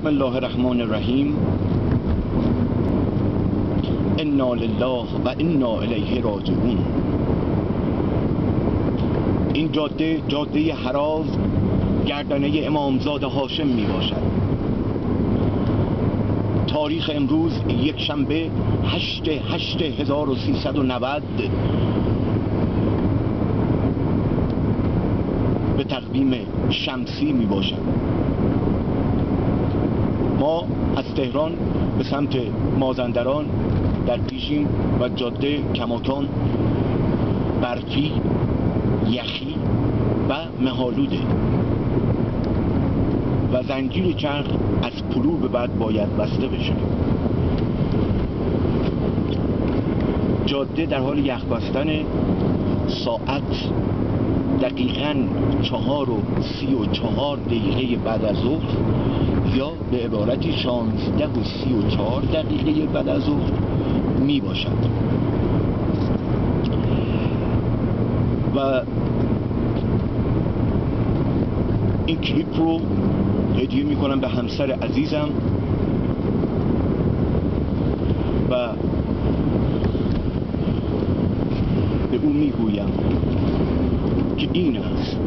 بسم الله الرحمن الرحیم. انا لله و انا الیه راجعون. این جاده هراز گردنه امامزاده هاشم می باشد. تاریخ امروز یک شنبه 8/8/1390 به تقویم شمسی می باشد. ما از تهران به سمت مازندران در پیشیم و جاده کماکان برفی، یخی و مه‌آلوده و زنجیر چرخ از پلو به بعد باید بسته بشه. جاده در حال یخ بستن. ساعت دقیقاً 4:34 بعد از ظهر یا به عبارتی 16:34 بعد از ظهر می باشد و این کلیپ رو هدیه می کنم به همسر عزیزم و به او می گویم که این است